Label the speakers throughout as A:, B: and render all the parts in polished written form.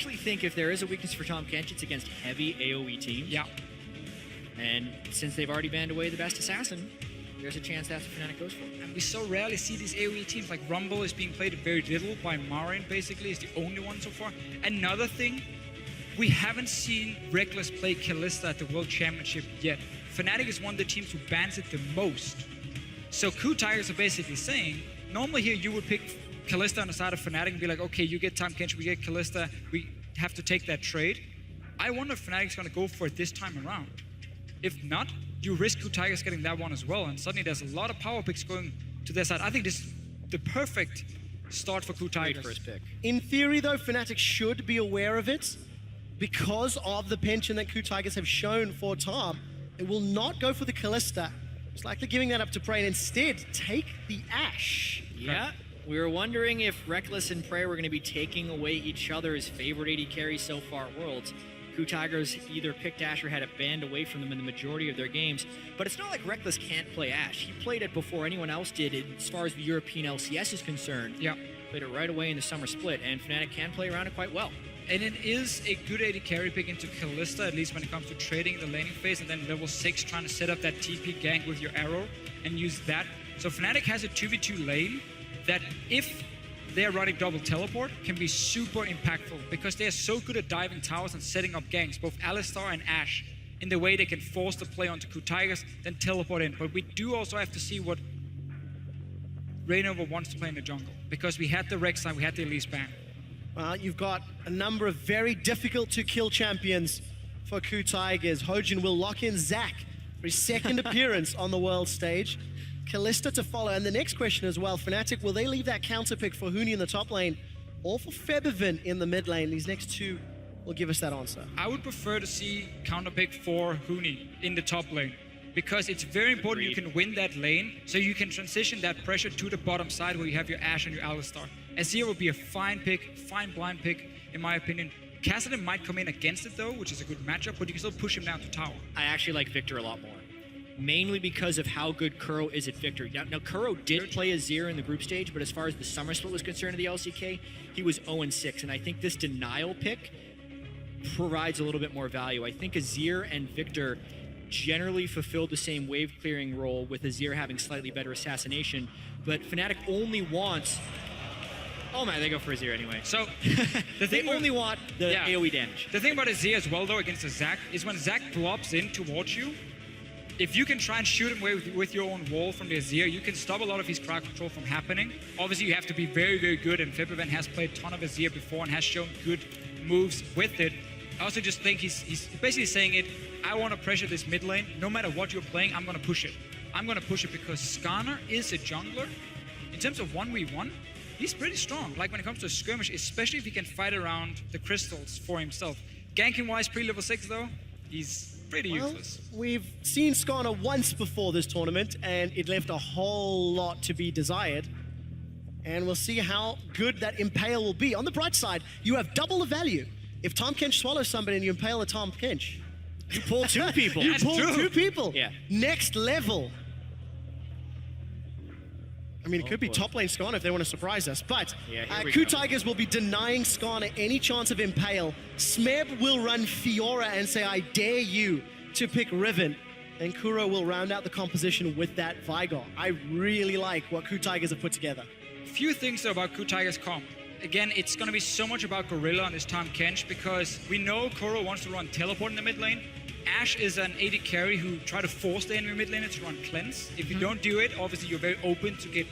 A: actually think if there is a weakness for Tahm Kench, it's against heavy AoE teams.
B: Yeah.
A: And since they've already banned away the best assassin, there's a chance that's what Fnatic goes for.
B: And we so rarely see these AoE teams. Like Rumble is being played very little by Marin, basically, is the only one so far. Another thing, we haven't seen Rekkles play Kalista at the World Championship yet. Fnatic is one of the teams who bans it the most. So KOO Tigers are basically saying, normally here you would pick Kalista on the side of Fnatic and be like, okay, you get Tahm Kench, we get Kalista, we have to take that trade. I wonder if Fnatic's gonna go for it this time around. If not, you risk KOO Tigers getting that one as well, and suddenly there's a lot of power picks going to their side. I think this is the perfect start for KOO Tigers.
A: First pick.
C: In theory, though, Fnatic should be aware of it because of the penchant that KOO Tigers have shown for Tahm. It will not go for the Kalista. It's likely giving that up to Prey and instead take the Ashe.
A: Yeah. We were wondering if Rekkles and Prey were going to be taking away each other's favorite AD carries so far at Worlds. KOO Tigers either picked Ashe or had it banned away from them in the majority of their games. But it's not like Rekkles can't play Ashe. He played it before anyone else did as far as the European LCS is concerned.
B: Yeah.
A: Played it right away in the summer split, and Fnatic can play around it quite well.
B: And it is a good AD carry pick into Kalista, at least when it comes to trading the laning phase, and then level 6 trying to set up that TP gank with your arrow and use that. So Fnatic has a 2v2 lane that if they're running double teleport can be super impactful because they are so good at diving towers and setting up ganks, both YellOwStar and Ashe, in the way they can force the play onto KOO Tigers, then teleport in. But we do also have to see what Reignover wants to play in the jungle, because we had the Rex side, we had the Elise ban.
C: Well, you've got a number of very difficult to kill champions for KOO Tigers. Hojin will lock in Zac for his second appearance on the world stage. Kalista to follow. And the next question as well, Fnatic, will they leave that counter pick for Huni in the top lane or for Febiven in the mid lane? These next two will give us that answer.
B: I would prefer to see counter pick for Huni in the top lane, because it's very important you can win that lane so you can transition that pressure to the bottom side where you have your Ashe and your YellOwStar. Azir will be a fine pick, fine blind pick, in my opinion. Kassadin might come in against it though, which is a good matchup, but you can still push him down to tower.
A: I actually like Victor a lot more. Mainly because of how good KurO is at Victor. Now KurO did play Azir in the group stage, but as far as the summer split was concerned in the LCK, he was 0-6. And I think this denial pick provides a little bit more value. I think Azir and Victor generally fulfilled the same wave clearing role, with Azir having slightly better assassination, but Fnatic only wants... Oh man, they go for Azir anyway.
B: So
A: they only want the AoE damage.
B: The thing about Azir as well though against a Zac is when Zac drops in towards you, if you can try and shoot him away with your own wall from the Azir, you can stop a lot of his crowd control from happening. Obviously you have to be very, very good, and Febiven has played a ton of Azir before and has shown good moves with it. I also just think he's basically saying it, I want to pressure this mid lane. No matter what you're playing, I'm going to push it. I'm going to push it because Skarner is a jungler. In terms of 1v1, he's pretty strong. Like when it comes to a skirmish, especially if he can fight around the crystals for himself. Ganking-wise, pre-level 6 though, he's pretty useless.
C: We've seen Skarner once before this tournament, and it left a whole lot to be desired. And we'll see how good that Impale will be. On the bright side, you have double the value. If Tahm Kench swallows somebody and you Impale a Tahm Kench,
A: you pull two people.
C: You pull two people.
A: Yeah.
C: Next level. I mean, it could be top lane Skarner if they want to surprise us, but KOO Tigers will be denying Skarner any chance of Impale. Smeb will run Fiora and say, I dare you to pick Riven. And KurO will round out the composition with that Vigor. I really like what KOO Tigers have put together.
B: Few things though about KOO Tigers comp. Again, it's going to be so much about Gorilla on this Tahm Kench, because we know KurO wants to run teleport in the mid lane. Ashe is an AD carry who try to force the enemy mid laner to run cleanse. If you don't do it, obviously you're very open to get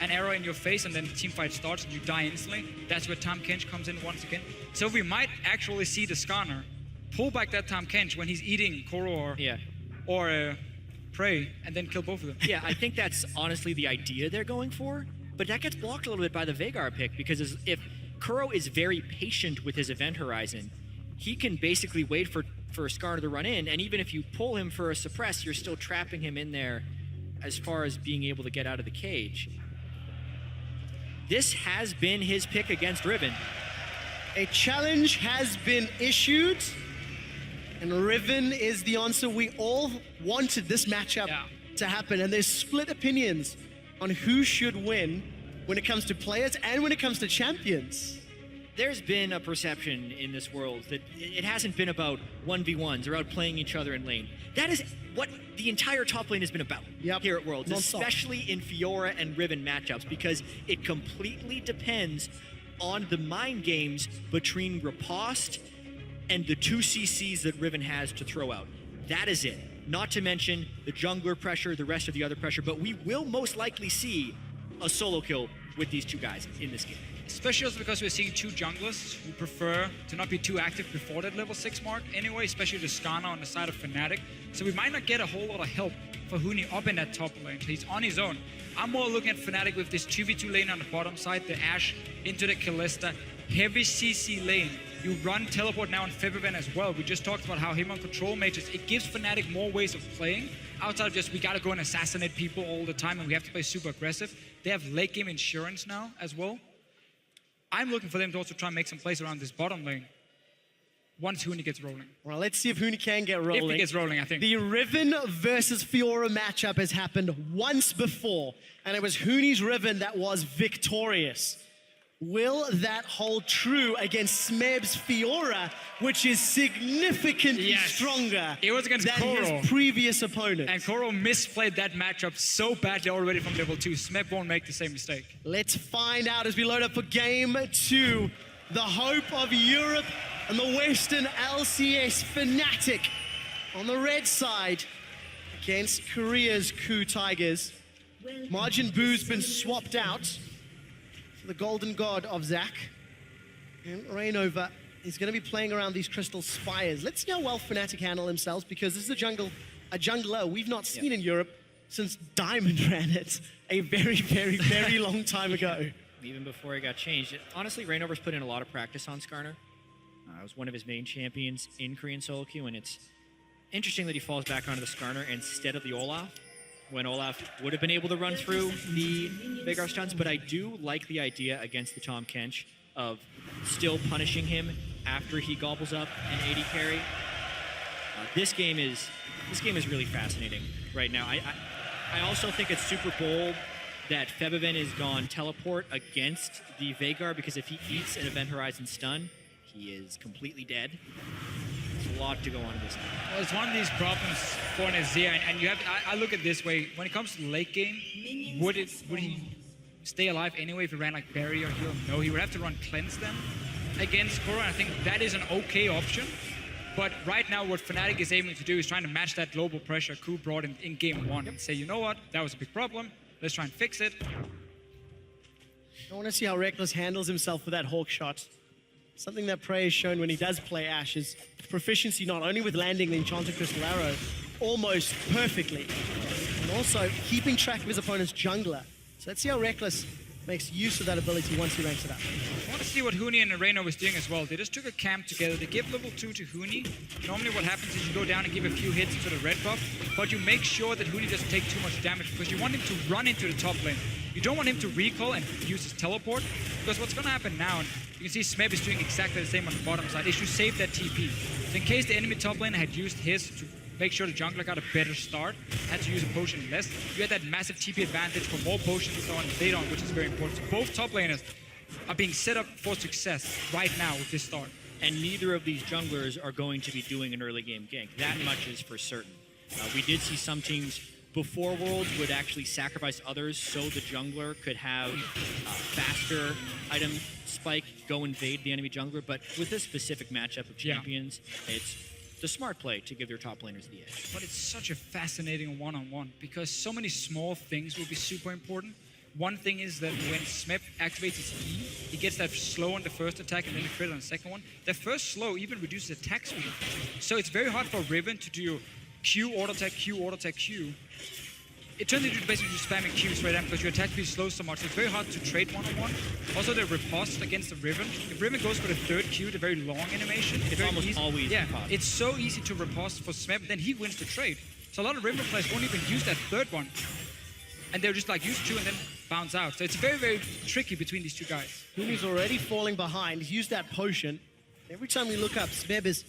B: an arrow in your face and then the team fight starts and you die instantly. That's where Tahm Kench comes in once again. So we might actually see the Skarner pull back that Tahm Kench when he's eating KurO or Prey, and then kill both of them.
A: Yeah, I think that's honestly the idea they're going for, but that gets blocked a little bit by the Veigar pick, because if KurO is very patient with his event horizon, he can basically wait for Skarner to run in, and even if you pull him for a suppress, you're still trapping him in there as far as being able to get out of the cage. This has been his pick against Riven.
C: A challenge has been issued, and Riven is the answer. We all wanted this matchup to happen, and there's split opinions on who should win when it comes to players and when it comes to champions.
A: There's been a perception in this world that it hasn't been about 1v1s or outplaying each other in lane. That is what the entire top lane has been about here at Worlds, especially in Fiora and Riven matchups, because it completely depends on the mind games between Riposte and the 2 CCs that Riven has to throw out. That is it. Not to mention the jungler pressure, the rest of the other pressure, but we will most likely see a solo kill with these two guys in this game.
B: Especially also because we're seeing two junglers who prefer to not be too active before that level 6 mark anyway, especially the Skarner on the side of Fnatic. So we might not get a whole lot of help for Huni up in that top lane. He's on his own. I'm more looking at Fnatic with this 2v2 lane on the bottom side, the Ashe into the Kalista, heavy CC lane. You run teleport now on Febiven as well. We just talked about how him on control mages, it gives Fnatic more ways of playing outside of just we gotta go and assassinate people all the time and we have to play super aggressive. They have late game insurance now as well. I'm looking for them to also try and make some plays around this bottom lane once Huni gets rolling.
C: Well, let's see if Huni can get rolling.
B: If he gets rolling, I think.
C: The Riven versus Fiora matchup has happened once before, and it was Huni's Riven that was victorious. Will that hold true against Smeb's Fiora, which is significantly stronger
B: it was against
C: than
B: KurO.
C: his previous opponent?
B: And KurO misplayed that matchup so badly already from level 2. Smeb won't make the same mistake.
C: Let's find out as we load up for game 2. The hope of Europe and the Western LCS Fnatic on the red side against Korea's KOO Tigers. Margin Boo's been swapped out for the golden god of Zac. And Reignover is going to be playing around these crystal spires. Let's see how well Fnatic handle themselves, because this is a jungler we've not seen in Europe since Diamond ran it a very, very, very long time ago.
A: Even before he got changed. Honestly, Reignover's put in a lot of practice on Skarner. It was one of his main champions in Korean solo queue, and it's interesting that he falls back onto the Skarner instead of the Olaf, when Olaf would have been able to run through the Veigar stuns, but I do like the idea against the Tahm Kench of still punishing him after he gobbles up an AD carry. This game is really fascinating right now. I also think it's super bold that Febiven is gone teleport against the Veigar, because if he eats an Event Horizon stun, he is completely dead. There's a lot to go on in this game.
B: Well, it's one of these problems for an Azir, and you have. I look at this way. When it comes to the late game, would he stay alive anyway if he ran like Barrier or Heal? No, he would have to run Cleanse then against KurO, and I think that is an okay option. But right now, what Fnatic is aiming to do is trying to match that global pressure KOO brought in game 1 and say, you know what, that was a big problem. Let's try and fix it.
C: I want to see how Rekkles handles himself with that Hawk shot. Something that Prey has shown when he does play Ashe is proficiency not only with landing the Enchanted Crystal Arrow almost perfectly, and also keeping track of his opponent's jungler. So let's see how Rekkles makes use of that ability once he ranks it up.
B: I want to see what Huni and Reignover was doing as well. They just took a camp together. They give level 2 to Huni. Normally what happens is you go down and give a few hits to the red buff, but you make sure that Huni doesn't take too much damage, because you want him to run into the top lane. You don't want him to recall and use his teleport, because what's going to happen now, and you can see Smeb is doing exactly the same on the bottom side, is you save that TP. So in case the enemy top lane had used his to make sure the jungler got a better start, had to use a potion less, you had that massive TP advantage for more potions and so on later on, which is very important. So both top laners are being set up for success right now with this start.
A: And neither of these junglers are going to be doing an early game gank. That much is for certain. We did see some teams before Worlds would actually sacrifice others so the jungler could have faster item spike, go invade the enemy jungler, but with this specific matchup of champions, it's the smart play to give their top laners the edge.
B: But it's such a fascinating one-on-one, because so many small things will be super important. One thing is that when Smeb activates his E, he gets that slow on the first attack and then the crit on the second one. The first slow even reduces attack speed. So it's very hard for Riven to do Q, auto attack, Q, auto attack, Q. It turns into basically just spamming Qs right now because your attack speed slows so much. So it's very hard to trade one-on-one. Also, the riposte against the Riven. If Riven goes for the third Q, the very long animation,
A: it's almost always riposte.
B: It's so easy to riposte for Smeb, then he wins the trade. So a lot of Riven players won't even use that third one. And they're just like, use 2 and then bounce out. So it's very, very tricky between these two guys.
C: Huni's already falling behind. He's used that potion. Every time we look up, Smeb is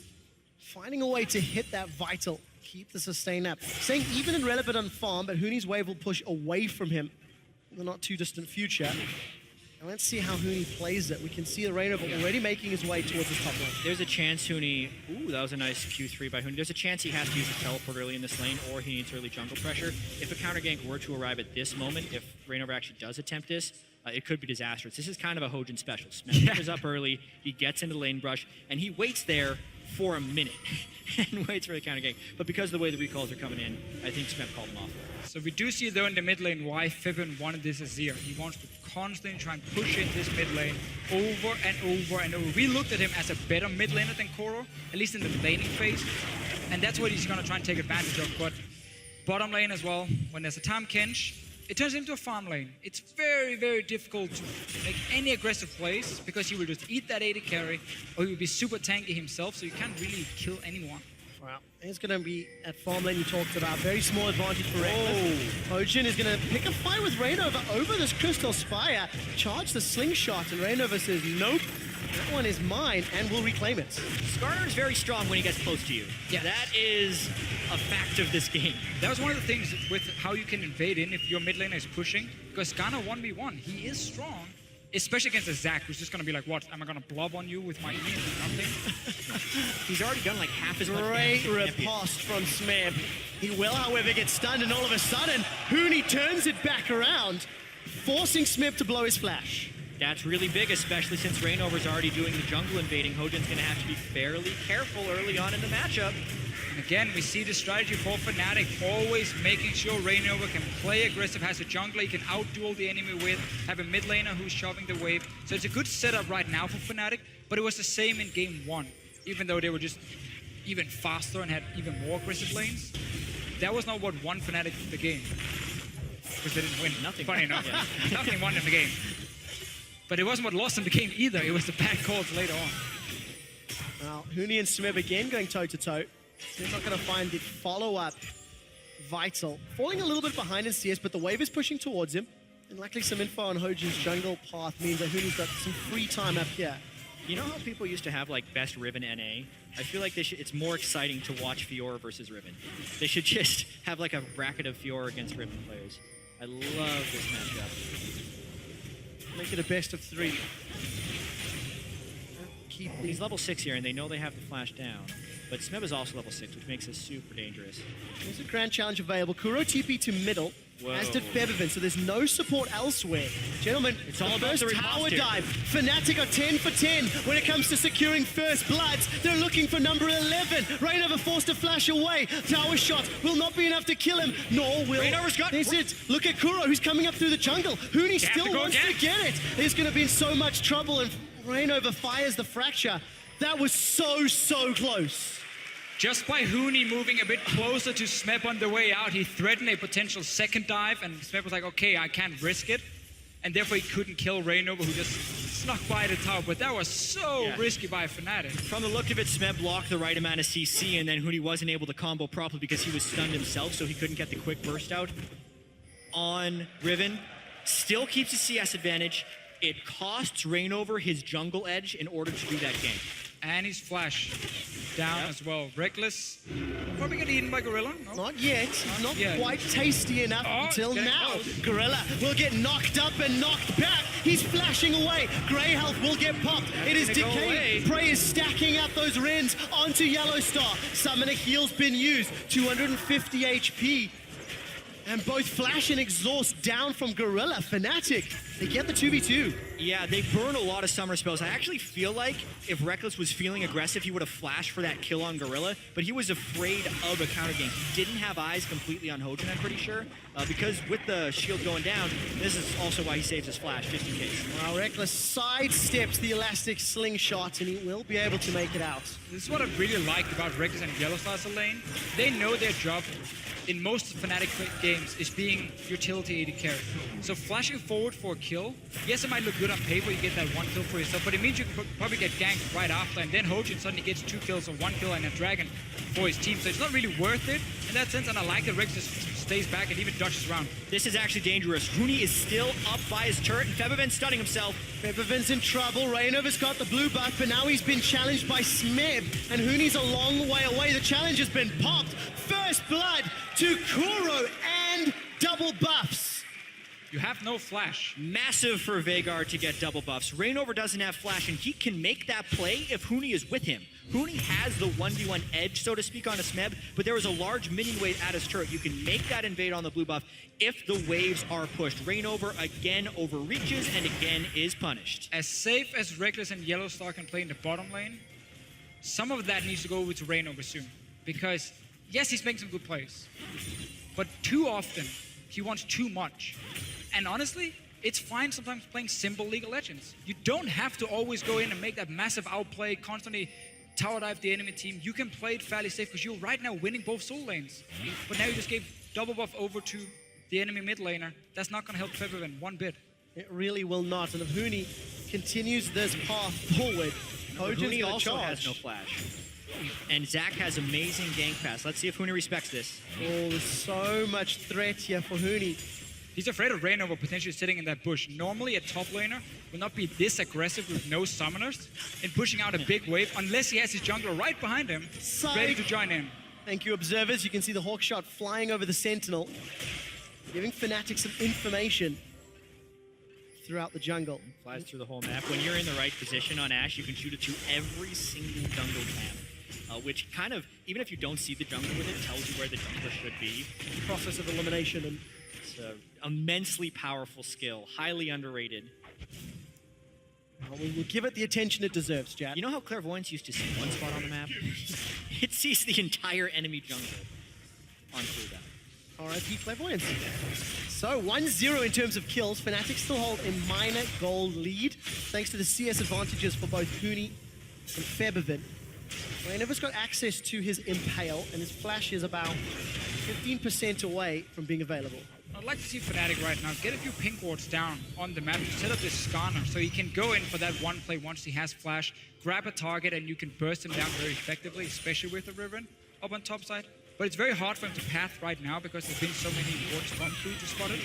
C: finding a way to hit that vital, keep the sustain up. Saying even in relevant on farm, but Huni's wave will push away from him in the not too distant future. And let's see how Huni plays it. We can see the Reignover already making his way towards the top lane.
A: There's a chance Huni... Ooh, that was a nice Q3 by Huni. There's a chance he has to use his teleport early in this lane, or he needs early jungle pressure. If a counter gank were to arrive at this moment, if Reignover actually does attempt this, it could be disastrous. This is kind of a Hojin special. Smeb is up early, he gets into lane brush, and he waits there for a minute and waits for the counter gank. But because of the way the recalls are coming in, I think Smeb called him off.
B: So we do see though in the mid lane why Febiven wanted this Azir. He wants to constantly try and push in this mid lane over and over and over. We looked at him as a better mid laner than KurO, at least in the laning phase. And that's what he's going to try and take advantage of. But bottom lane as well, when there's a Tahm Kench, it turns into a farm lane. It's very, very difficult to make any aggressive plays because he will just eat that AD carry or he will be super tanky himself, so you can't really kill anyone.
C: Wow, it's going to be at farm lane you talked about. Very small advantage for Rekkles. Hojin is going to pick a fight with Reignover over this Crystal Spire. Charge the slingshot, and Reignover says, nope, that one is mine, and will reclaim it.
A: Skarner is very strong when he gets close to you.
B: Yeah.
A: That is a fact of this game.
B: That was one of the things with how you can invade in if your mid laner is pushing, because Skarner 1v1, he is strong, especially against a Zac who's just going to be like, what, am I going to blob on you with my E and do nothing?
A: He's already done like half as much
C: Great
A: damage as
C: riposte from Smeb. He will, however, get stunned, and all of a sudden, Huni turns it back around, forcing Smeb to blow his flash.
A: That's really big, especially since Reignover's already doing the jungle invading. Hojin's going to have to be fairly careful early on in the matchup.
B: And again, we see the strategy for Fnatic, always making sure Reignover can play aggressive, has a jungler he can outduel the enemy with, have a mid laner who's shoving the wave. So it's a good setup right now for Fnatic, but it was the same in game 1, even though they were just even faster and had even more aggressive lanes. That was not what won Fnatic the game, because they didn't win.
A: Nothing.
B: Funny enough, nothing won in the game. But it wasn't what lost in the game either, it was the bad calls later on.
C: Now, Huni and Smeb again going toe-to-toe. They're not going to find the follow-up vital. Falling a little bit behind in CS, but the wave is pushing towards him. And luckily some info on Hojin's jungle path means that Huni's got some free time up here.
A: You know how people used to have like best Riven NA? I feel like it's more exciting to watch Fiora versus Riven. They should just have like a bracket of Fiora against Riven players. I love this matchup.
C: Make it a best of 3.
A: He's level 6 here, and they know they have the flash down. But Smeb is also level 6, which makes this super dangerous.
C: There's a grand challenge available. KurO TP to middle,
A: Whoa.
C: as did Febiven, so there's no support elsewhere. Gentlemen,
A: It's all
C: the
A: about
C: first
A: the
C: tower
A: riposte
C: dive. Fnatic are 10 for 10 when it comes to securing first bloods. They're looking for number 11. Reignover forced to flash away. Tower shot will not be enough to kill him, nor will...
A: Reignover's got...
C: This it. Look at KurO, who's coming up through the jungle. Huni
B: have
C: still
B: to go
C: wants
B: again.
C: to get it. He's going to be in so much trouble, and Reignover fires the fracture. That was so close.
B: Just by Huni moving a bit closer to Smeb on the way out, he threatened a potential second dive, and Smeb was like, okay, I can't risk it. And therefore he couldn't kill Reignover, who just snuck by the tower. But that was so risky by Fnatic.
A: From the look of it, Smeb blocked the right amount of CC, and then Huni wasn't able to combo properly because he was stunned himself, so he couldn't get the quick burst out on Riven. Still keeps his CS advantage. It costs Reignover his jungle edge in order to do that game.
B: And his flash down as well. Rekkles probably get eaten by Gorilla. No?
C: Not yet. Not
B: yet.
C: quite tasty enough
B: Oh,
C: until
B: getting
C: now.
B: close.
C: Gorilla will get knocked up and knocked back. He's flashing away. Grey health will get popped. It is
A: gonna go
C: decaying.
A: away.
C: Prey is stacking up those Rens onto YellOwStar. Summoner heal's been used. 250 HP. And both Flash and Exhaust down from Gorilla. Fnatic, they get the 2v2.
A: Yeah, they burn a lot of summer spells. I actually feel like if Rekkles was feeling aggressive, he would have flashed for that kill on Gorilla, but he was afraid of a counter gank. He didn't have eyes completely on Hojin, I'm pretty sure, because with the shield going down, this is also why he saves his flash, just in case.
C: Now Rekkles sidesteps the elastic slingshot, and he will be able to make it out.
B: This is what I really liked about Rekkles and YellOwStar as a lane. They know their job in most Fnatic games is being utility AD carry. So flashing forward for a kill, yes, it might look good on paper, you get that one kill for yourself, but it means you can probably get ganked right after, and then Hojin suddenly gets 2 kills or 1 kill and a dragon for his team. So it's not really worth it in that sense, and I like that Rekkles just stays back and even dodges around.
A: This is actually dangerous. Huni is still up by his turret, and Febiven stunning himself.
C: Febiven's in trouble. Reignover's got the blue buff, but now he's been challenged by Smeb, and Huni's a long way away. The challenge has been popped. First blood to KurO and double buffs.
B: You have no flash.
A: Massive for Veigar to get double buffs. Reignover doesn't have flash, and he can make that play if Huni is with him. Huni has the 1v1 edge, so to speak, on a Smeb, but there is a large minion wave at his turret. You can make that invade on the blue buff if the waves are pushed. Reignover again overreaches and again is punished.
B: As safe as Rekkles and YellOwStar can play in the bottom lane, some of that needs to go over to Reignover soon. Because, yes, he's making some good plays, but too often, he wants too much. And honestly, it's fine sometimes playing simple League of Legends. You don't have to always go in and make that massive outplay, constantly tower dive the enemy team. You can play it fairly safe because you're right now winning both soul lanes. But now you just gave double buff over to the enemy mid laner. That's not going to help Febiven one bit.
C: It really will not. And if Huni continues this path forward, Hojin's
A: Huni also
C: charge.
A: has no flash. And Zach has amazing gank pass. Let's see if Huni respects this.
C: Oh, there's so much threat here for Huni.
B: He's afraid of Reignover potentially sitting in that bush. Normally a top laner will not be this aggressive with no summoners in pushing out a big wave unless he has his jungler right behind him, ready to join in.
C: Thank you, observers. You can see the hawk shot flying over the Sentinel, giving Fnatic some information throughout the jungle.
A: Flies through the whole map. When you're in the right position on Ashe, you can shoot it to every single jungle camp, which kind of, even if you don't see the jungle with it, tells you where the jungler should be.
C: Process of elimination. And
A: it's an immensely powerful skill, highly underrated.
C: we will give it the attention it deserves, Jack.
A: You know how Clairvoyance used to see one spot on the map? It sees the entire enemy jungle on cooldown.
C: RIP Clairvoyance. So 1-0 in terms of kills. Fnatic still hold a minor gold lead, thanks to the CS advantages for both Huni and Febiven. Reignover's got access to his Impale, and his flash is about 15% away from being available.
B: I'd like to see Fnatic right now get a few pink wards down on the map to set up this scanner so he can go in for that one play once he has flash, grab a target, and you can burst him down very effectively, especially with the Riven up on top side. But it's very hard for him to path right now because there's been so many wards from KOO to spot it.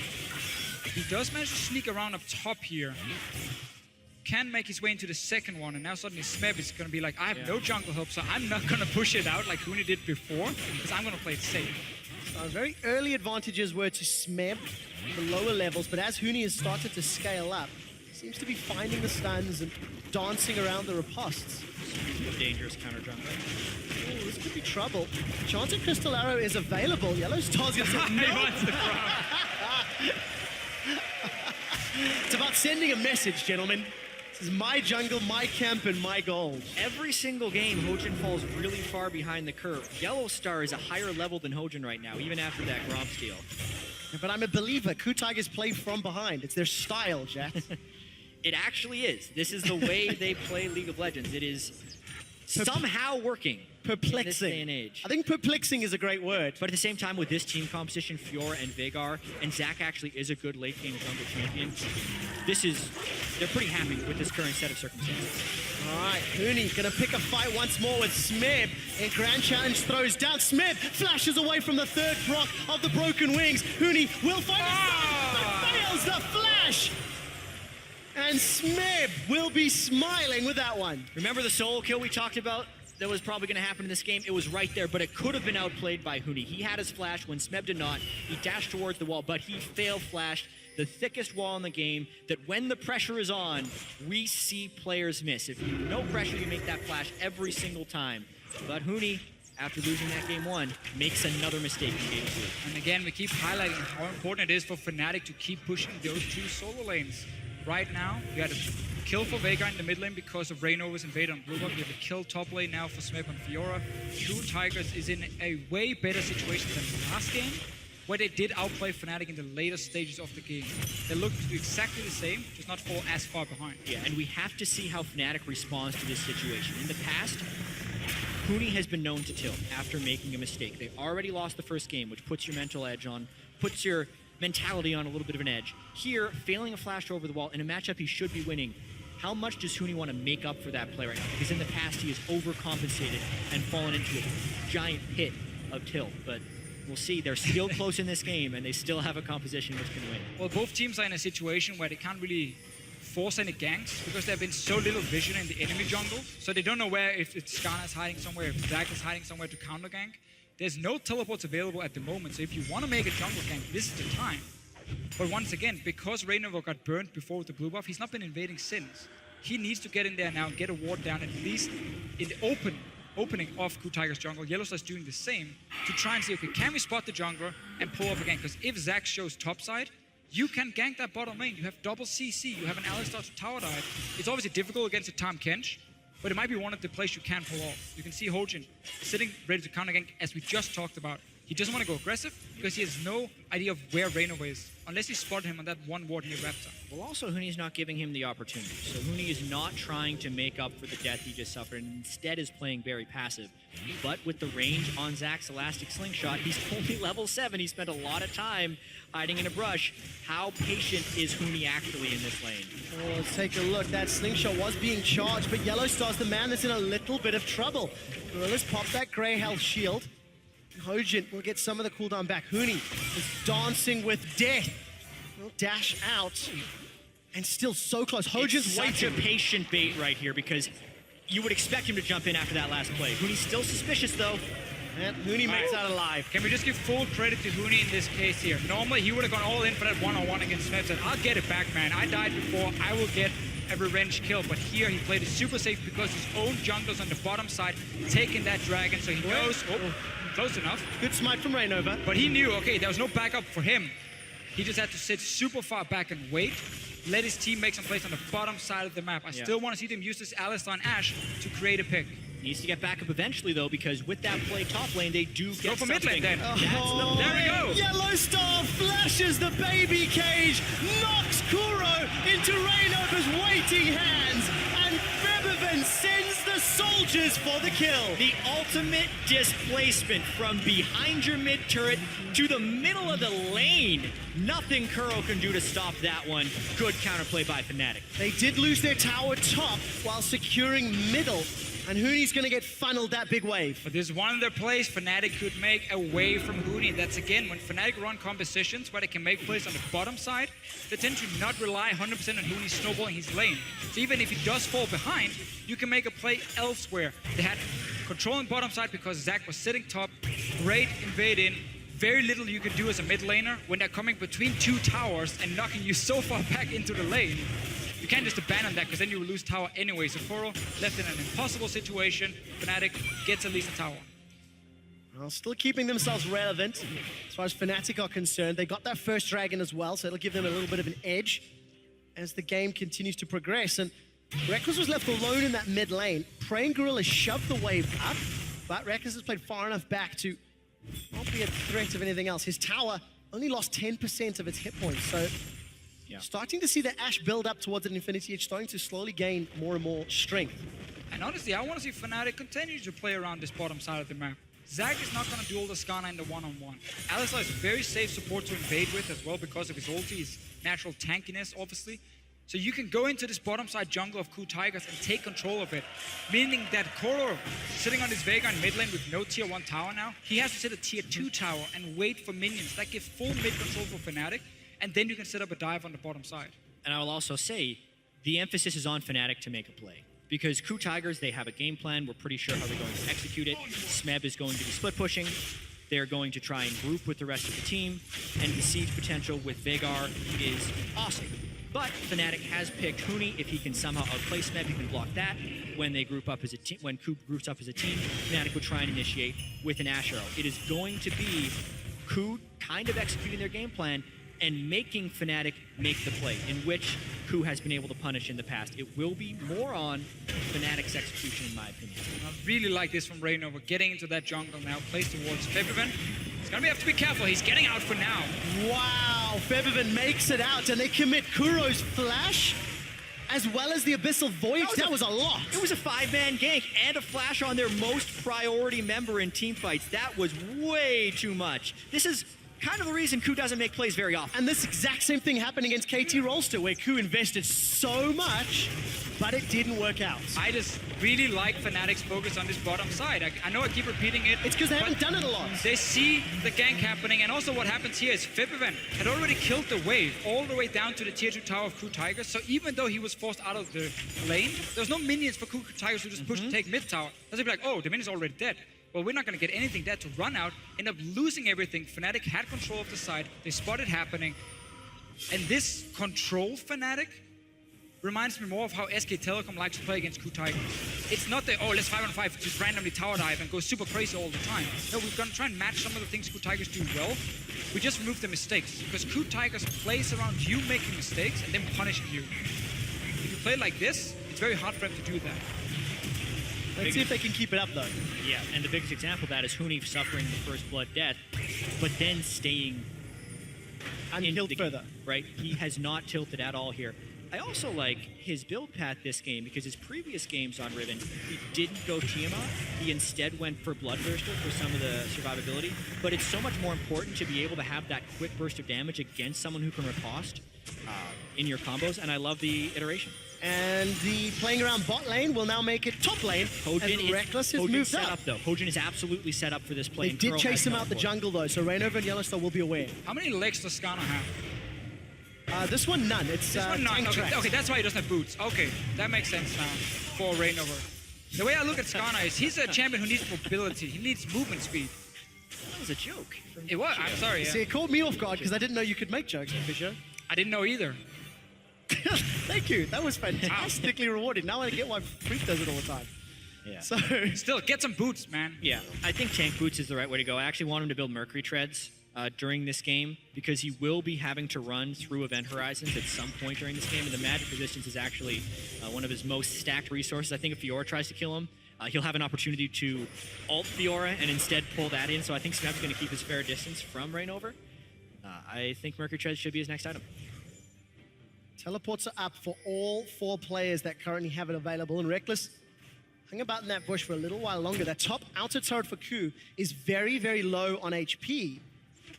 B: He does manage to sneak around up top here. Can make his way into the second one, and now suddenly Smeb is going to be like, I have no jungle help, so I'm not going to push it out like Huni did before, because I'm going to play it safe.
C: Very early advantages were to Smeb, the lower levels, but as Huni has started to scale up, seems to be finding the stuns and dancing around the ripostes.
A: Dangerous counter jungle.
C: Oh, this could be trouble. Chance of Crystal Arrow is available. YellOwStar's going to say no.
B: He wants the crown.
C: It's about sending a message, gentlemen. This is my jungle, my camp, and my gold.
A: Every single game, Hojin falls really far behind the curve. YellOwStar is a higher level than Hojin right now, even after that Gromp steal.
C: But I'm a believer. KOO Tigers play from behind. It's their style, Jack.
A: It actually is. This is the way they play League of Legends. It is somehow working in this day and age.
C: I think perplexing is a great word.
A: But at the same time, with this team composition, Fiora and Veigar, and Zach actually is a good late game jungle champion, they're pretty happy with this current set of circumstances.
C: All right, Huni gonna pick a fight once more with Smeb. And Grand Challenge throws down. Smeb flashes away from the third proc of the Broken Wings. Huni will find a stun, but fails the flash. And Smeb will be smiling with that one.
A: Remember the solo kill we talked about that was probably going to happen in this game? It was right there, but it could have been outplayed by Huni. He had his flash when Smeb did not. He dashed towards the wall, but he fail flashed the thickest wall in the game that when the pressure is on, we see players miss. If you no pressure, you make that flash every single time. But Huni, after losing that game one, makes another mistake in game two.
B: And again, we keep highlighting how important it is for Fnatic to keep pushing those two solo lanes. Right now, we had a kill for Veigar in the mid lane because of Reignover's invade on blue buff. We have a kill top lane now for Smeb and Fiora. KOO Tigers is in a way better situation than last game, where they did outplay Fnatic in the later stages of the game. They looked exactly the same, just not fall as far behind.
A: Yeah, and we have to see how Fnatic responds to this situation. In the past, Huni has been known to tilt after making a mistake. They already lost the first game, which puts your mental edge on, puts your mentality on a little bit of an edge. Here, failing a flash over the wall in a matchup he should be winning, how much does Huni want to make up for that play right now? Because in the past, he has overcompensated and fallen into a giant pit of tilt. But we'll see. They're still close in this game, and they still have a composition which can win.
B: Well, both teams are in a situation where they can't really force any ganks because there have been so little vision in the enemy jungle. So they don't know where, if Skarner is hiding somewhere, if Zach is hiding somewhere to counter gank. There's no teleports available at the moment, so if you want to make a jungle gank, this is the time. But once again, because Reignover got burned before with the blue buff, he's not been invading since. He needs to get in there now and get a ward down at least in the opening of KOO Tigers jungle. YellOwStar's doing the same to try and see, okay, can we spot the jungler and pull off again? Because if Zac shows topside, you can gank that bottom lane. You have double CC, you have an Alistar to tower dive. It's obviously difficult against a Tahm Kench, but it might be one of the plays you can pull off. You can see Hojin sitting ready to counter gank, as we just talked about. He doesn't want to go aggressive because he has no idea of where Reignover is, unless he spotted him on that one ward near Raptor.
A: Well, also, Huni's not giving him the opportunity. So Huni is not trying to make up for the death he just suffered, and instead is playing very passive. But with the range on Zac's Elastic Slingshot, he's only level 7. He spent a lot of time hiding in a brush. How patient is Huni actually in this lane?
C: Oh, let's take a look. That Slingshot was being charged, but YellOwStar's the man that's in a little bit of trouble. Gorillas pop that Grey Health shield. Hojin will get some of the cooldown back. Huni is dancing with death. Will dash out. And still so close. Hojin's
A: such a
C: waiting.
A: patient bait right here because you would expect him to jump in after that last play. Huni's still suspicious though.
C: And Huni makes out alive.
B: Can we just give full credit to Huni in this case here? Normally, he would have gone all in for that one-on-one against Smeb. Said, I'll get it back, man. I died before. I will get a revenge kill. But here, he played it super safe because his own jungler's on the bottom side, taking that dragon. So he knows... Oh, close enough.
C: Good smite from Reignover.
B: But he knew, okay, there was no backup for him. He just had to sit super far back and wait. Let his team make some plays on the bottom side of the map. I still want to see them use this Alistar on Ashe to create a pick.
A: Needs to get back up eventually, though, because with that play top lane, they do get
B: Go for mid
A: something.
B: lane, then.
C: Oh,
B: there we go.
C: YellOwStar flashes the baby cage, knocks KurO into Reignover's waiting hands, and Febiven sends the soldiers for the kill.
A: The ultimate displacement from behind your mid turret to the middle of the lane. Nothing KurO can do to stop that one. Good counterplay by Fnatic.
C: They did lose their tower top while securing middle, and Huni's gonna get funneled that big wave.
B: But there's one other place Fnatic could make away from Huni. That's again when Fnatic run compositions where they can make plays on the bottom side, they tend to not rely 100% on Huni snowballing his lane. So even if he does fall behind, you can make a play elsewhere. They had controlling bottom side because Zac was sitting top, great invade in. Very little you can do as a mid laner when they're coming between two towers and knocking you so far back into the lane. You can't just abandon that because then you will lose tower anyway. So KurO left in an impossible situation. Fnatic gets at least a tower.
C: Well, still keeping themselves relevant as far as Fnatic are concerned. They got that first dragon as well, so it'll give them a little bit of an edge as the game continues to progress. And Rekkles was left alone in that mid lane. Praying Gorilla shoved the wave up, but Rekkles has played far enough back to not be a threat of anything else. His tower only lost 10% of its hit points, so starting to see the Ashe build up towards an Infinity Edge, starting to slowly gain more and more strength.
B: And honestly, I want to see Fnatic continue to play around this bottom side of the map. Zac is not going to duel the Skarner in the one-on-one. Alistar is a very safe support to invade with as well because of his ulti, his natural tankiness, obviously. So you can go into this bottom side jungle of KOO Tigers and take control of it. Meaning that KurO, sitting on this Veigar in mid lane with no tier 1 tower now, he has to sit a tier 2 tower and wait for minions. That gives full mid control for Fnatic, and then you can set up a dive on the bottom side.
A: And I will also say, the emphasis is on Fnatic to make a play. Because KOO Tigers, they have a game plan. We're pretty sure how they're going to execute it. Smeb is going to be split pushing. They're going to try and group with the rest of the team. And the siege potential with Veigar is awesome. But Fnatic has picked Huni. If he can somehow outplay Smeb, he can block that. When they group up as a team, when KOO groups up as a team, Fnatic would try and initiate with an Ashe Arrow. It is going to be KOO kind of executing their game plan and making Fnatic make the play, in which KOO has been able to punish in the past. It will be more on Fnatic's execution, in my opinion.
B: I really like this from Reignover, getting into that jungle now, plays towards Febiven. He's gonna have to be careful, he's getting out for now.
C: Wow, Febiven makes it out, and they commit KurO's flash, as well as the Abyssal Voyage. That was a lot.
A: It was a 5-man gank and a flash on their most priority member in teamfights. That was way too much. This is kind of the reason KOO doesn't make plays very often.
C: And this exact same thing happened against KT Rolster, where KOO invested so much, but it didn't work out.
B: I just really like Fnatic's focus on this bottom side. I know I keep repeating it.
C: It's because they haven't done it a lot.
B: They see the gank happening, and also what happens here is Febiven had already killed the wave all the way down to the tier 2 tower of KOO Tigers, so even though he was forced out of the lane, there was no minions for KOO Tigers to just push to take mid tower. They'd be like, oh, the minion's already dead. Well, we're not going to get anything dead to run out, end up losing everything. Fnatic had control of the side. They spot it happening. And this control Fnatic reminds me more of how SK Telecom likes to play against KOO Tigers. It's not the, oh, let's 5-on-5, just randomly tower dive and go super crazy all the time. No, we're gonna try and match some of the things KOO Tigers do well. We just remove the mistakes, because KOO Tigers plays around you making mistakes and then punishing you. If you play like this, it's very hard for them to do that.
C: Let's see if they can keep it up, though.
A: Yeah, and the biggest example of that is Huni suffering the first blood death, but then staying
C: Unkilled further.
A: Right? He has not tilted at all here. I also like his build path this game because his previous games on Riven, he didn't go Tiamat. He instead went for Bloodthirster for some of the survivability. But it's so much more important to be able to have that quick burst of damage against someone who can riposte in your combos, and I love the iteration.
C: And the playing around bot lane will now make it top lane.
A: Hojin is
C: Rekkles has moved
A: set
C: up.
A: up, though. Hojin is absolutely set up for this play.
C: They did
A: KurO
C: chase
A: has
C: him
A: gone
C: out the
A: for it.
C: jungle, though, so Reignover and YellOwStar will be aware.
B: How many legs does Skarner have?
C: This one, none. It's
B: This one, none.
C: tank
B: Okay,
C: tracks.
B: okay, that's why he doesn't have boots. Okay, that makes sense now for Reignover. The way I look at Skarner is he's a champion who needs mobility. He needs movement speed.
A: That was a joke.
B: It was. I'm sorry.
C: See,
B: Yeah.
C: it caught me off guard because I didn't know you could make jokes, Fisher.
B: I didn't know either.
C: Thank you. That was fantastically rewarding. Now I get why Freak does it all the time.
A: Yeah.
C: So,
B: Still, get some boots, man.
A: Yeah, I think tank boots is the right way to go. I actually want him to build Mercury Treads during this game because he will be having to run through event horizons at some point during this game, and the magic resistance is actually one of his most stacked resources. I think if Fiora tries to kill him, he'll have an opportunity to ult Fiora and instead pull that in, so I think Smeb's going to keep his fair distance from Reignover. I think Mercury Treads should be his next item.
C: teleports are up for all 4 players that currently have it available, and Rekkles hang about in that bush for a little while longer. That top outer turret for KOO is very, very low on HP,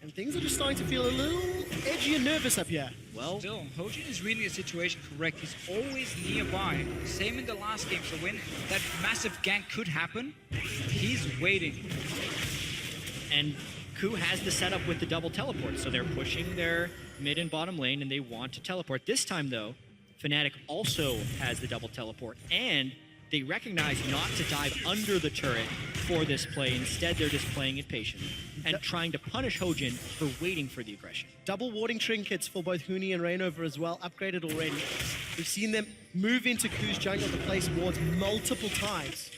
C: and things are just starting to feel a little edgy and nervous up here.
A: Well,
B: Still, Hojin is reading the situation correct. He's always nearby. Same in the last game. So when that massive gank could happen, he's waiting.
A: and KOO has the setup with the double teleport, so they're pushing their mid and bottom lane, and they want to teleport. This time, though, Fnatic also has the double teleport, and they recognize not to dive under the turret for this play. Instead, they're just playing it patient and trying to punish Hojin for waiting for the aggression.
C: Double warding trinkets for both Huni and Reignover as well, upgraded already. We've seen them move into KOO's jungle to place wards multiple times.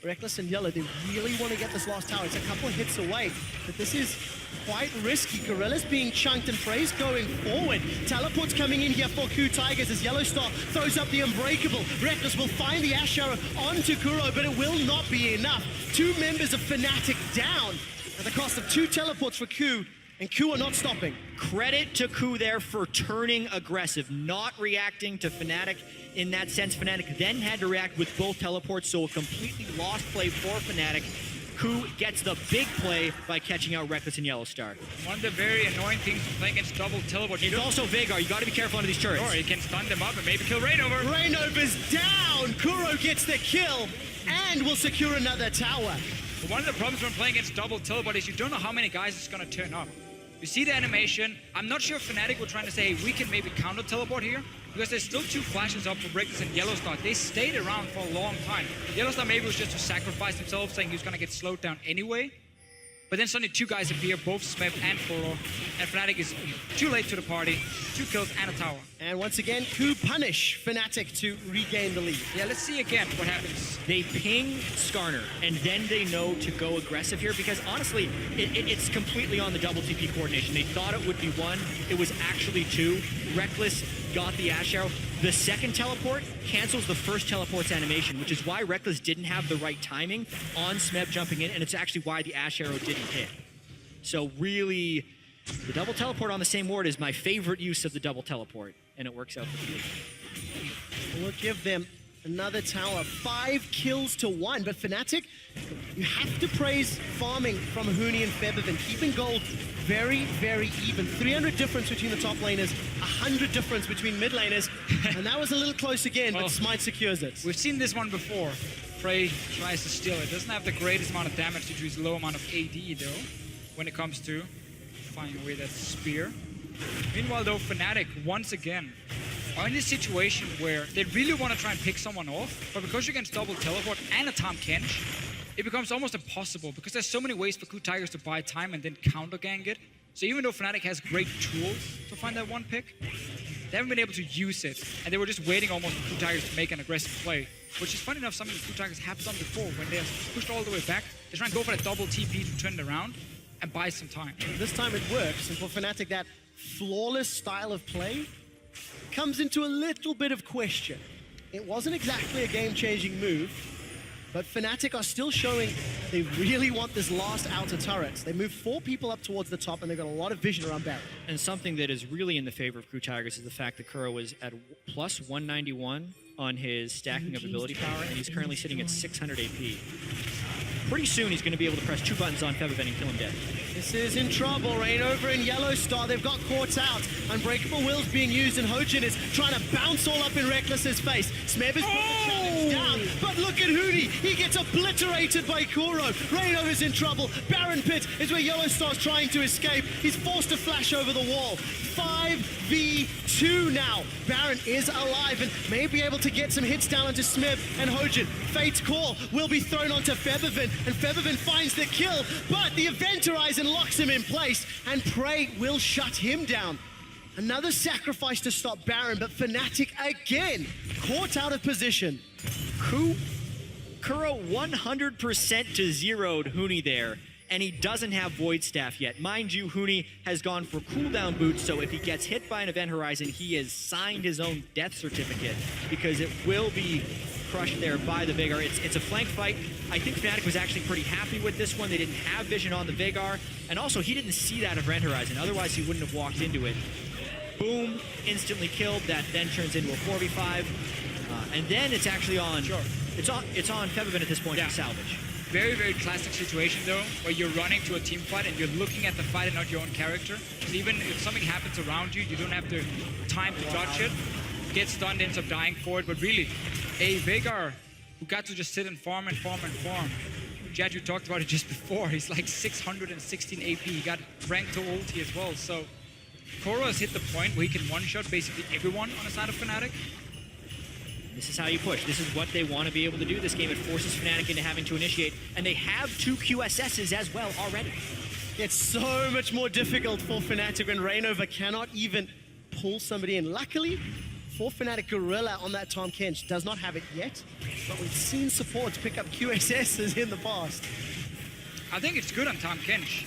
C: Rekkles and Yellow, they really want to get this last tower. It's a couple of hits away, but this is quite risky. Gorilla's being chunked and Prey's going forward. Teleport's coming in here for KOO Tigers as YellOwStar throws up the Unbreakable. Rekkles will find the Ash Arrow onto KurO, but it will not be enough. 2 members of Fnatic down at the cost of 2 teleports for KOO, and KOO are not stopping.
A: Credit to KOO there for turning aggressive, not reacting to Fnatic. In that sense, Fnatic then had to react with both teleports, so a completely lost play for Fnatic. KOO gets the big play by catching out Rekkles and YellOwStar.
B: One of the very annoying things of playing against double teleport.
A: It's also Veigar. You got to be careful under these turrets.
B: Sure, he can stun them up and maybe kill Reignover.
C: Reignover's down! KurO gets the kill and will secure another tower.
B: But one of the problems when playing against double teleport is you don't know how many guys is going to turn up. You see the animation. I'm not sure if Fnatic were trying to say, hey, we can maybe counter teleport here, because there's still 2 flashes up for Rekkles and YellOwStar. They stayed around for a long time. YellOwStar maybe was just to sacrifice himself, saying he was going to get slowed down anyway. But then suddenly 2 guys appear, both Smeb and KurO, and Fnatic is too late to the party. 2 kills and a tower.
C: And once again, KOO punish Fnatic to regain the lead.
B: Yeah, let's see again what happens.
A: They ping Skarner, and then they know to go aggressive here because honestly, it's completely on the double TP coordination. They thought it would be 1, it was actually 2. Rekkles got the Ash Arrow. The second teleport cancels the first teleport's animation, which is why Rekkles didn't have the right timing on Smeb jumping in, and it's actually why the Ash Arrow didn't hit. So really, the double teleport on the same ward is my favorite use of the double teleport, and it works out for me.
C: We'll give them another tower. 5 kills to 1, but Fnatic, you have to praise farming from Huni and Febiven, keeping gold very, very even. 300 difference between the top laners, 100 difference between mid laners, and that was a little close again,
B: Well,
C: but Smite secures it.
B: We've seen this one before. Prey tries to steal it. Doesn't have the greatest amount of damage due to his low amount of AD though, when it comes to finding away that spear. Meanwhile though, Fnatic, once again, are in this situation where they really want to try and pick someone off, but because you're against double teleport and a Tahm Kench, it becomes almost impossible because there's so many ways for KOO Tigers to buy time and then counter gank it. So even though Fnatic has great tools to find that one pick, they haven't been able to use it. And they were just waiting almost for KOO Tigers to make an aggressive play. Which is funny enough, something KOO Tigers have done before. When they're pushed all the way back, they try and go for a double TP to turn it around and buy some time.
C: This time it works, and for Fnatic, that flawless style of play comes into a little bit of question. It wasn't exactly a game-changing move, but Fnatic are still showing they really want this last outer turret. They move 4 people up towards the top, and they've got a lot of vision around Baron.
A: And something that is really in the favor of KOO Tigers is the fact that KurO is at plus 191 on his stacking of ability power, and he's currently sitting at 600 AP. Pretty soon he's going to be able to press 2 buttons on Febiven and kill him dead.
C: This is in trouble. Reignover and YellOwStar, they've got caught out. Unbreakable Will's being used, and Hojin is trying to bounce all up in Rekkles' face. Smeb is put the challenge down, but look at Huni. He gets obliterated by KurO. Reignover's in trouble. Baron Pit is where YellOwStar's trying to escape. He's forced to flash over the wall. 5v2 now. Baron is alive and may be able to get some hits down onto Smeb and Hojin. Fate's Call will be thrown onto Febiven, and Febiven finds the kill, but the Eventizer locks him in place, and Prey will shut him down. Another sacrifice to stop Baron, but Fnatic again caught out of position.
A: KorO 100% to zeroed Huni there, and he doesn't have Void Staff yet. Mind you, Huni has gone for cooldown boots, so if he gets hit by an Event Horizon, he has signed his own death certificate, because it will be crushed there by the Veigar. It's a flank fight. I think Fnatic was actually pretty happy with this one. They didn't have vision on the Veigar, and also he didn't see that Event Horizon, otherwise he wouldn't have walked into it. Boom, instantly killed. That then turns into a 4v5, and then it's actually on.
B: Sure.
A: It's on Febiven at this point to salvage.
B: Very, very classic situation though, where you're running to a team fight and you're looking at the fight and not your own character. And even if something happens around you, you don't have the time to dodge it. Get stunned, ends up dying for it. But really, a Veigar who got to just sit and farm and farm and farm. Jad, you talked about it just before. He's like 616 AP. He got ranked to ulti as well. So KorO has hit the point where he can one-shot basically everyone on the side of Fnatic.
A: This is how you push. This is what they want to be able to do this game. It forces Fnatic into having to initiate, and they have 2 QSSs as well already.
C: It's so much more difficult for Fnatic when Reignover cannot even pull somebody in. Luckily, for Fnatic, Gorilla on that Tahm Kench does not have it yet, but we've seen supports pick up QSSs in the past.
B: I think it's good on Tahm Kench.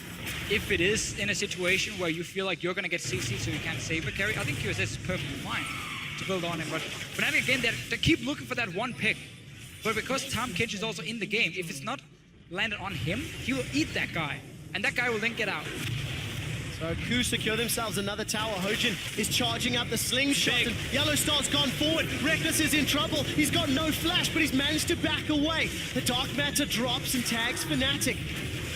B: If it is in a situation where you feel like you're going to get CC so you can't save a carry, I think QSS is perfectly fine to build on him. But Fnatic, again, they keep looking for that one pick. But because Tahm Kench is also in the game, if it's not landed on him, he will eat that guy. And that guy will then get out.
C: So KOO secure themselves another tower. Hojin is charging up the slingshot, and YellOwStar's gone forward. Rekkles is in trouble. He's got no flash, but he's managed to back away. The Dark Matter drops and tags Fnatic.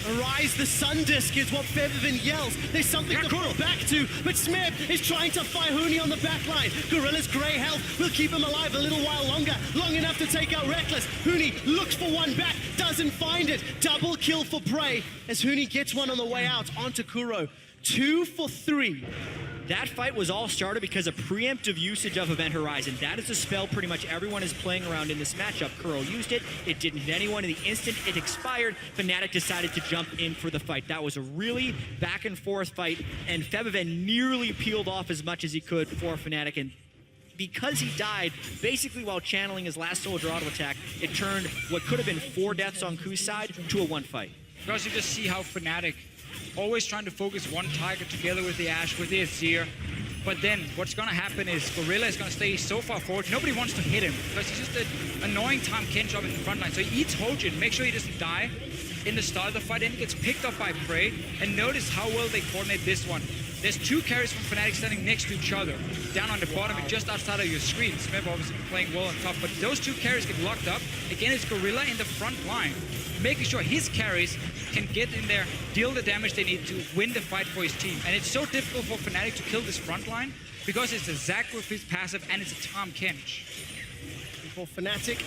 C: Arise the Sun Disk is what Febiven yells. There's something to fall back to, but Smeb is trying to fight Huni on the backline. Gorilla's grey health will keep him alive a little while longer, long enough to take out Rekkles. Huni looks for one back, doesn't find it. Double kill for Prey as Huni gets one on the way out onto KurO. 2 for 3.
A: That fight was all started because of preemptive usage of Event Horizon. That is a spell pretty much everyone is playing around in this matchup. KurO used it. It didn't hit anyone. In the instant it expired, Fnatic decided to jump in for the fight. That was a really back and forth fight, and Febiven nearly peeled off as much as he could for Fnatic. And because he died, basically while channeling his last soldier auto attack, it turned what could have been 4 deaths on KOO's side to a 1 fight.
B: Because you just see how Fnatic always trying to focus one Tiger together with the Ashe, with the Azir. But then what's going to happen is Gorilla is going to stay so far forward. Nobody wants to hit him because he's just an annoying Tahm Kench up in the front line. So he eats Hojin, make sure he doesn't die in the start of the fight, and he gets picked up by Prey. And notice how well they coordinate this one. There's 2 carries from Fnatic standing next to each other, down on the bottom and just outside of your screen. Smeb obviously playing well on top, but those 2 carries get locked up. Again, it's Gorilla in the front line, making sure his carries can get in there, deal the damage they need to win the fight for his team. And it's so difficult for Fnatic to kill this front line because it's a Zac with his passive and it's a Tahm Kench.
C: For Fnatic,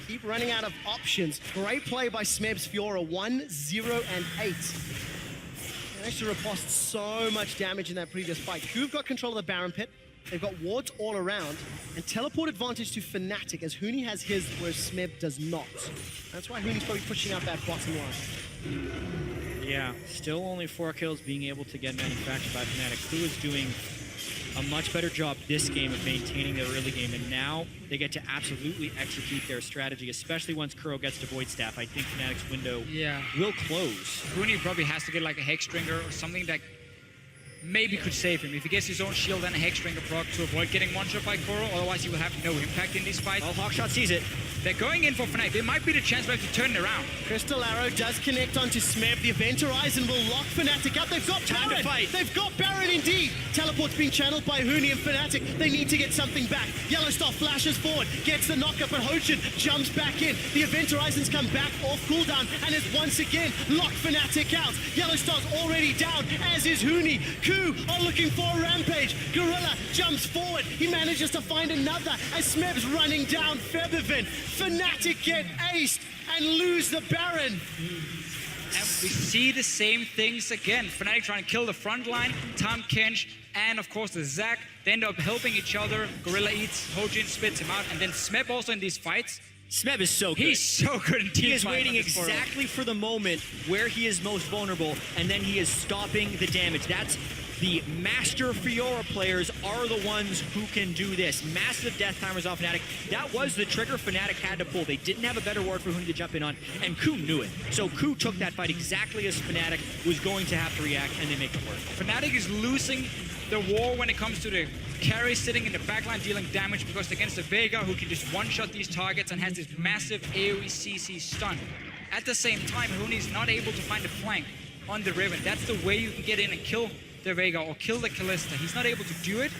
C: keep running out of options. Great play by Smeb's Fiora, 1, 0, and 8. They managed to riposte so much damage in that previous fight. KOO've got control of the Baron Pit. They've got wards all around, and teleport advantage to Fnatic as Huni has his, whereas Smeb does not. That's why Huni's probably pushing out that bottom line.
A: Yeah, still only 4 kills being able to get manufactured by Fnatic. KOO is doing a much better job this game of maintaining their early game, and now they get to absolutely execute their strategy, especially once KurO gets to Void Staff. I think Fnatic's window will close.
B: Huni probably has to get like a Hexdringer or something that maybe could save him. If he gets his own shield and a Hexdringer proc to avoid getting one-shot by KurO, otherwise he will have no impact in these fights.
A: Oh, Hawkshot sees it.
B: They're going in for Fnatic. There might be the chance for them to turn it around.
C: Crystal Arrow does connect onto Smeb. The Event Horizon will lock Fnatic out. They've got
A: Time
C: Baron.
A: to fight.
C: They've got Baron indeed. Teleport's being channeled by Huni and Fnatic. They need to get something back. YellOwStar flashes forward, gets the knockup, but Hojin jumps back in. The Event Horizons come back off cooldown and has once again locked Fnatic out. YellOwStar's already down, as is Huni. KOO are looking for a rampage. Gorilla jumps forward. He manages to find another as Smeb's running down Febiven. Fnatic get aced and lose the Baron.
B: And we see the same things again. Fnatic trying to kill the front line, Tahm Kench, and of course the Zac. They end up helping each other. Gorilla eats, Hojin spits him out, and then Smeb also in these fights.
A: Smeb is so good.
B: He's so good in team
A: He is
B: fight
A: waiting
B: on this portal.
A: exactly for the moment where he is most vulnerable, and then he is stopping the damage. That's the master Fiora players are the ones who can do this. Massive death timers off Fnatic. That was the trigger Fnatic had to pull. They didn't have a better ward for Huni to jump in on, and KOO knew it. So KOO took that fight exactly as Fnatic was going to have to react, and they make it work.
B: Fnatic is losing the war when it comes to the carry sitting in the backline dealing damage, because against the Vega, who can just one-shot these targets and has this massive AoE CC stun. At the same time, Huni's not able to find a flank on the Riven. That's the way you can get in and kill the Vega or kill the Kalista. He's not able to do it.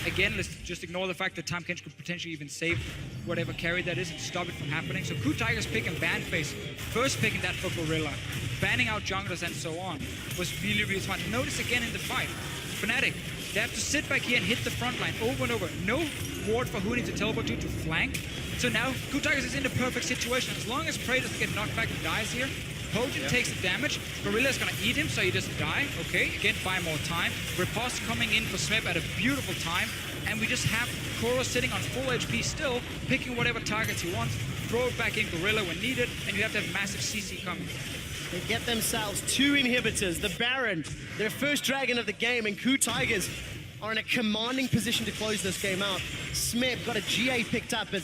B: Again, let's just ignore the fact that Tahm Kench could potentially even save whatever carry that is and stop it from happening. So KOO Tigers pick and ban phase, first picking that for Gorilla, banning out junglers and so on, was really, really smart. Notice again in the fight, Fnatic, they have to sit back here and hit the front line over and over. No ward for Huni to teleport to flank. So now KOO Tigers is in the perfect situation. As long as Prey doesn't get knocked back and dies here, Hojin takes the damage. Gorilla's gonna eat him so he doesn't die. Okay, again, buy more time. Riposte coming in for Smeb at a beautiful time. And we just have KurO sitting on full HP still, picking whatever targets he wants, throw it back in Gorilla when needed, and you have to have massive CC coming.
C: They get themselves 2 inhibitors, the Baron, their first dragon of the game, and KOO Tigers are in a commanding position to close this game out. Smeb got a GA picked up, but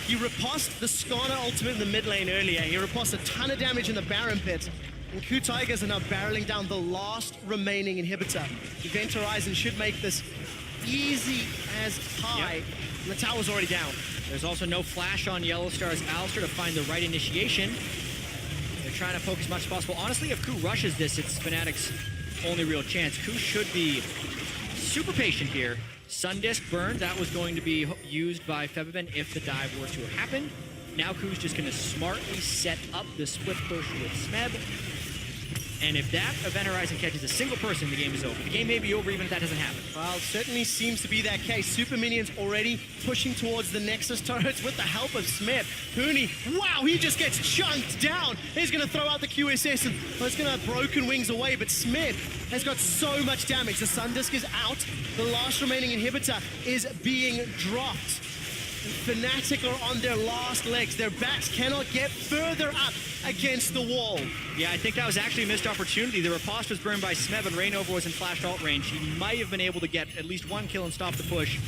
C: he riposted the Skarner ultimate in the mid lane earlier. He riposted a ton of damage in the Baron pit. And KOO Tigers are now barreling down the last remaining inhibitor. Event Horizon should make this easy as pie. And the tower's already down.
A: There's also no flash on YellOwStar's Alistar to find the right initiation. They're trying to poke as much as possible. Honestly, if KOO rushes this, it's Fnatic's only real chance. KOO should be super patient here. Sundisk burned. That was going to be used by Febiven if the dive were to happen. Now KOO's just going to smartly set up the split push with Smeb. And if that Event Horizon catches a single person, the game is over. The game may be over even if that doesn't happen.
C: Well, it certainly seems to be that case. Super Minions already pushing towards the Nexus turrets with the help of Smeb. Huni, wow, he just gets chunked down. He's going to throw out the QSS and it's going to have broken wings away, but Smeb has got so much damage. The Sundisk is out. The last remaining inhibitor is being dropped. Fnatic are on their last legs. Their backs cannot get further up against the wall.
A: Yeah, I think that was actually a missed opportunity. The riposte was burned by Smeb and Reignover was in flash ult range. He might have been able to get at least 1 kill and stop the push.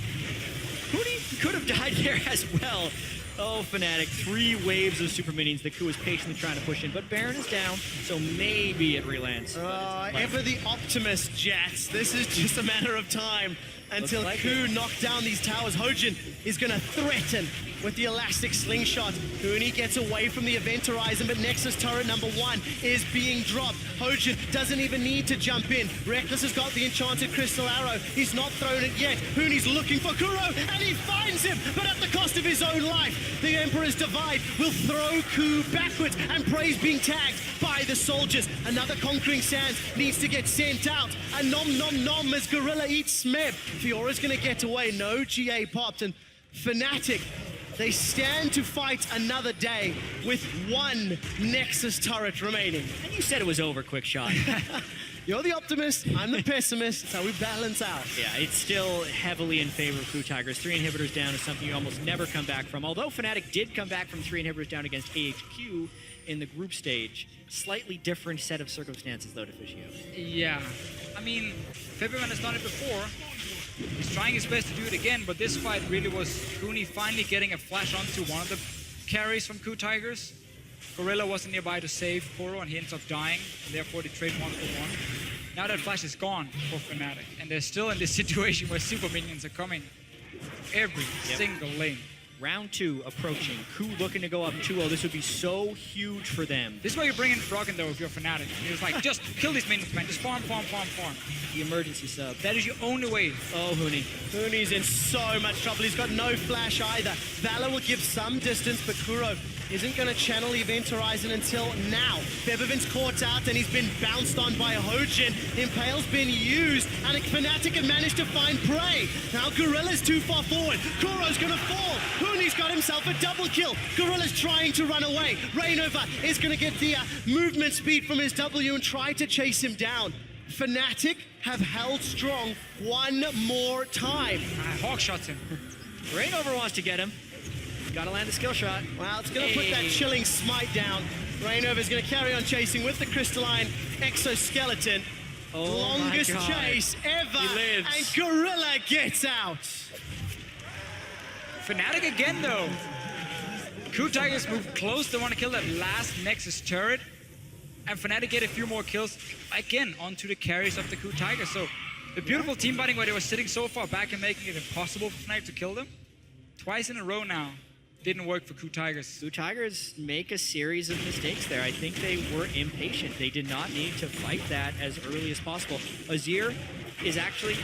A: Huni could have died there as well. Oh, Fnatic, 3 waves of super minions that KOO is patiently trying to push in, but Baron is down, so maybe it relands.
C: Ever the optimist, Jats. This is just a matter of time until KOO knocks down these towers. Hojin is going to threaten with the elastic slingshot. Huni gets away from the Event Horizon, but Nexus turret number 1 is being dropped. Hojin doesn't even need to jump in. Rekkles has got the enchanted crystal arrow. He's not thrown it yet. Huni's looking for KurO, and he finds him, but at the cost of his own life. The Emperor's Divide will throw KOO backwards, and Prey's being tagged by the soldiers. Another Conquering Sands needs to get sent out. A nom nom nom as Gorilla eats Smeb. Fiora's gonna get away. No GA popped, and Fnatic, they stand to fight another day with 1 Nexus turret remaining.
A: And you said it was over, quick shot.
C: You're the optimist, I'm the pessimist. That's how we balance out.
A: Yeah, it's still heavily in favor of KOO Tigers. 3 inhibitors down is something you almost never come back from. Although Fnatic did come back from 3 inhibitors down against AHQ, in the group stage. Slightly different set of circumstances, though, Deficio.
B: Yeah. I mean, Febiven has done it before. He's trying his best to do it again, but this fight really was Huni finally getting a flash onto one of the carries from KOO Tigers. Gorilla wasn't nearby to save KurO, and he ends up dying, and therefore they trade 1-for-1. Now that flash is gone for Fnatic, and they're still in this situation where super minions are coming every single lane.
A: Round 2 approaching. KOO looking to go up 2-0. This would be so huge for them.
B: This is why you bring in Froggen, though, if you're Fnatic. He was like, just kill these minions, man. Just farm.
A: The emergency sub.
B: That is your only way.
A: Oh, Huni.
C: Huni's in so much trouble. He's got no flash either. Valor will give some distance, but KurO isn't going to channel Event Horizon until now. Febiven's caught out and he's been bounced on by Hojin. Impale's been used and Fnatic have managed to find prey. Now Gorilla's too far forward. KurO's going to fall. Huni's got himself a double kill. Gorilla's trying to run away. Reignover is going to get the movement speed from his W and try to chase him down. Fnatic have held strong one more time.
B: Hawk shots him.
A: Reignover wants to get him. Gotta land the skill shot.
C: Well, it's going to put that chilling smite down. Reignover's going to carry on chasing with the crystalline exoskeleton.
A: Oh
C: Longest
A: my God.
C: chase ever.
A: He lives.
C: And Gorilla gets out.
B: Fnatic again, though. KOO Tigers move close. They want to kill that last Nexus turret. And Fnatic get a few more kills, again, onto the carries of the KOO Tigers. So the beautiful team fighting where they were sitting so far back and making it impossible for Fnatic to kill them. Twice in a row now. Didn't work for KOO Tigers.
A: KOO Tigers make a series of mistakes there. I think they were impatient. They did not need to fight that as early as possible. Azir is actually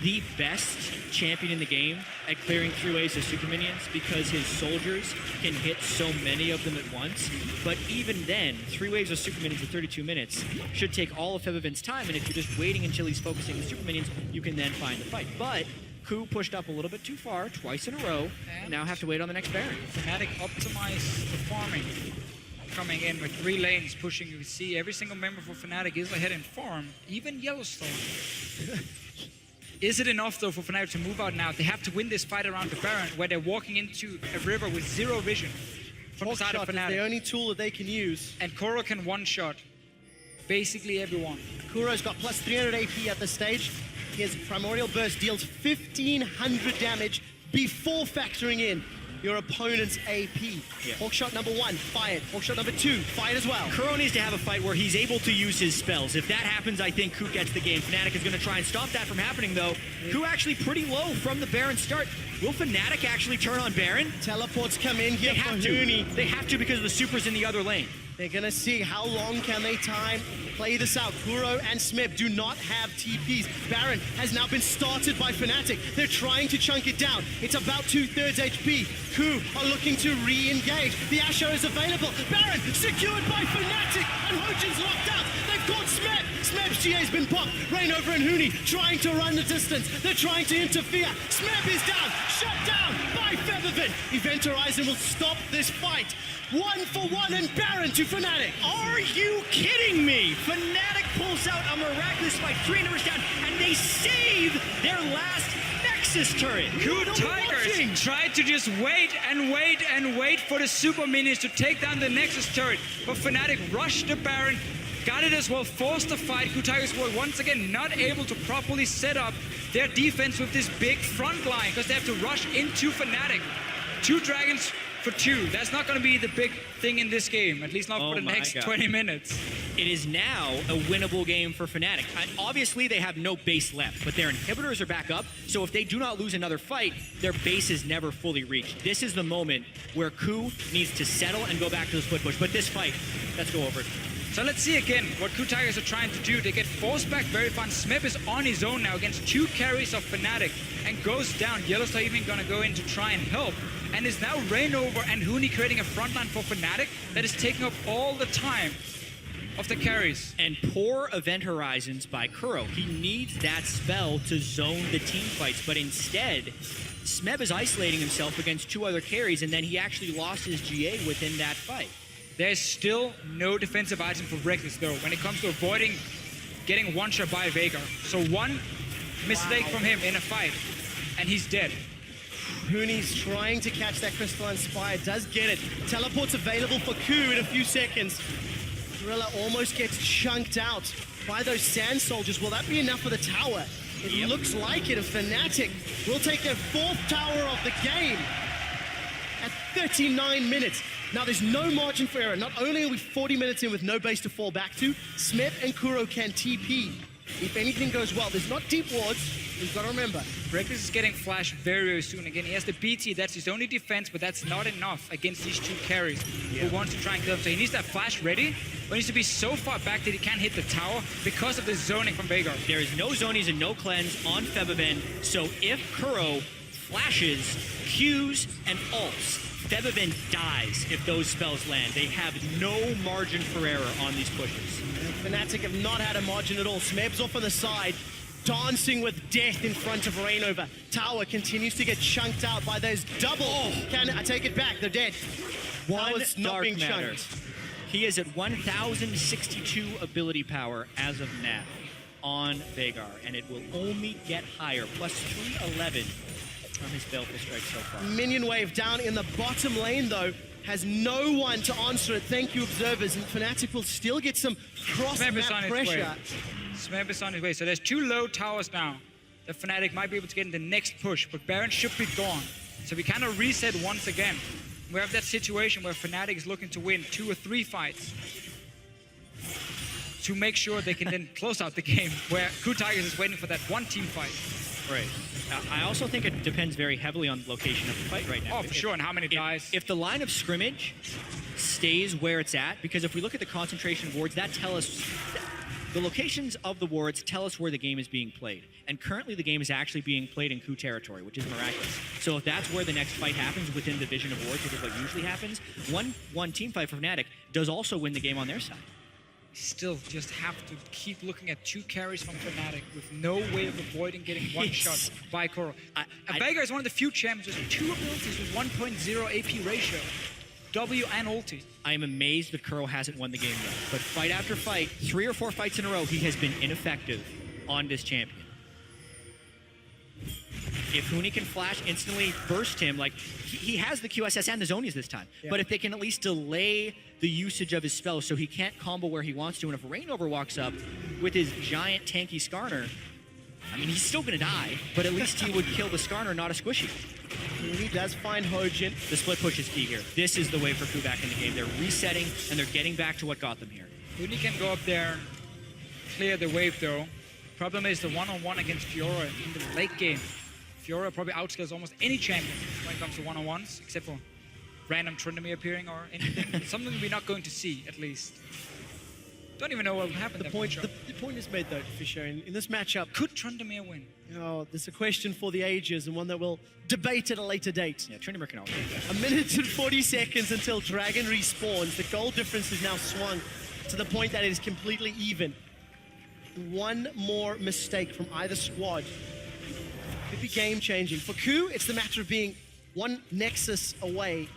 A: the best champion in the game at clearing 3 waves of super minions because his soldiers can hit so many of them at once. But even then, 3 waves of super minions in 32 minutes should take all of Febiven's time, and if you're just waiting until he's focusing the super minions, you can then find the fight. But KOO pushed up a little bit too far, twice in a row, and now have to wait on the next Baron.
B: Fnatic optimized the farming. Coming in with 3 lanes, pushing. You can see every single member for Fnatic is ahead in farm, even YellOwStar. Is it enough, though, for Fnatic to move out now? They have to win this fight around the Baron, where they're walking into a river with 0 vision from the side of
C: Hawk shot is
B: Fnatic.
C: the only tool that they can use.
B: And KurO can one-shot basically everyone.
C: KurO's got plus 300 AP at this stage. His Primordial Burst deals 1,500 damage before factoring in your opponent's AP.
A: Yeah.
C: Hawkshot number 1, fired. Hawkshot number 2, fired as well.
A: KurO needs to have a fight where he's able to use his spells. If that happens, I think KOO gets the game. Fnatic is going to try and stop that from happening, though. KOO actually pretty low from the Baron start. Will Fnatic actually turn on Baron?
C: Teleports come in here
A: They
C: for
A: have to.
C: Huni.
A: They have to because of the supers in the other lane.
C: They're going to see how long can they play this out. KurO and Smeb do not have TPs. Baron has now been started by Fnatic. They're trying to chunk it down. It's about 2/3 HP. KOO are looking to re-engage. The Asher is available. Baron secured by Fnatic, and Hojin's locked out. They've caught Smeb. Smeb's GA's been popped. Reignover and Huni trying to run the distance. They're trying to interfere. Smeb is down. Shut down by Febiven. Event Horizon will stop this fight. 1-for-1 and Baron to Fnatic.
A: Are you kidding me? Fnatic pulls out a miraculous fight, 3 numbers down, and they save their last Nexus turret.
B: KOO
A: You're
B: Tigers
A: watching.
B: tried to just wait for the super minions to take down the Nexus turret, but Fnatic rushed the Baron, got it as well, forced the fight. KOO Tigers were once again not able to properly set up their defense with this big front line because they have to rush into Fnatic. 2 dragons for 2. That's not going to be the big thing in this game, at least not for the
A: my
B: next
A: God.
B: 20 minutes.
A: It is now a winnable game for Fnatic. Obviously, they have no base left, but their inhibitors are back up, so if they do not lose another fight, their base is never fully reached. This is the moment where KOO needs to settle and go back to the split push, but this fight, let's go over it.
B: So let's see again what KOO Tigers are trying to do. They get forced back very fun. Smeb is on his own now against 2 carries of Fnatic and goes down. YellOwStar even going to go in to try and help. And it's now Reignover and Huni creating a frontline for Fnatic that is taking up all the time of the carries.
A: And poor Event Horizons by KurO. He needs that spell to zone the team fights, but instead, Smeb is isolating himself against 2 other carries, and then he actually lost his GA within that fight.
B: There's still no defensive item for Rekkles, though, when it comes to avoiding getting one-shot by Veigar. So one mistake from him in a fight, and he's dead.
C: Huni's trying to catch that Crystalline Spire, does get it. Teleport's available for KOO in a few seconds. Gorilla almost gets chunked out by those Sand Soldiers. Will that be enough for the tower? It looks like it. Fnatic will take their 4th tower of the game at 39 minutes. Now, there's no margin for error. Not only are we 40 minutes in with no base to fall back to, Smeb and KurO can TP. If anything goes well, there's not deep wards. We've got to remember.
B: Rekkles is getting flashed very, very soon. Again, he has the BT. That's his only defense, but that's not enough against these 2 carries who want to try and kill him. So he needs that flash ready, but he needs to be so far back that he can't hit the tower because of the zoning from Veigar.
A: There is no zonies and no cleanse on Febiven, so if KurO flashes, Qs, and ults, Febiven dies if those spells land. They have no margin for error on these pushes.
C: Fnatic have not had a margin at all. Smeb's off on the side, dancing with death in front of Reignover. Tower continues to get chunked out by those double. Can I take it back? They're dead.
A: One
C: Tower's not
A: dark
C: being
A: matter.
C: chunked.
A: He is at 1,062 ability power as of now on Veigar, and it will only get higher, plus 311 on his Baleful Strike so far.
C: Minion wave down in the bottom lane, though, has no one to answer it. Thank you, observers, and Fnatic will still get some cross-map pressure.
B: Smeb is on his way. So there's 2 low towers now that Fnatic might be able to get in the next push, but Baron should be gone. So we kind of reset once again. We have that situation where Fnatic is looking to win 2 or 3 fights to make sure they can then close out the game, where KOO Tigers is waiting for that 1 team fight.
A: Right. I also think it depends very heavily on the location of the fight right now.
B: Oh, for sure, and how many dies.
A: If the line of scrimmage stays where it's at, because if we look at the concentration of wards, that tell us the locations of the wards tell us where the game is being played. And currently the game is actually being played in KOO territory, which is miraculous. So if that's where the next fight happens within the division of wards, which is what usually happens, one team fight for Fnatic does also win the game on their side.
B: Still just have to keep looking at 2 carries from Fnatic with no way of avoiding getting one shot by KurO. Veigar is one of the few champions with 2 abilities with 1.0 AP ratio. W and ulti.
A: I am amazed that KurO hasn't won the game yet. But fight after fight, 3 or 4 fights in a row, he has been ineffective on this champion. If Huni can flash, instantly burst him, like, he has the QSS and the Zonies this time. Yeah. But if they can at least delay the usage of his spells so he can't combo where he wants to, and if Reignover walks up with his giant tanky Skarner, I mean, he's still gonna die, but at least he would kill the Skarner, not a squishy.
C: He does find Hojin.
A: The split push is key here. This is the way for KOO back in the game. They're resetting, and they're getting back to what got them here.
B: Huni can go up there, clear the wave though. Problem is the one-on-one against Fiora in the late game. Fiora probably outscales almost any champion when it comes to one-on-ones, except for random Tryndamere appearing or anything. Something we're not going to see, at least. Don't even know what will happen.
C: The point is made, though, Fisher. In this matchup,
B: could Tryndamere win?
C: Oh, there's a question for the ages and one that we'll debate at a later date.
A: Yeah, Tryndamere can all take that.
C: 1 minute and 40 seconds until Dragon respawns. The goal difference is now swung to the point that it is completely even. One more mistake from either squad could be game-changing. For KOO, it's the matter of being one Nexus away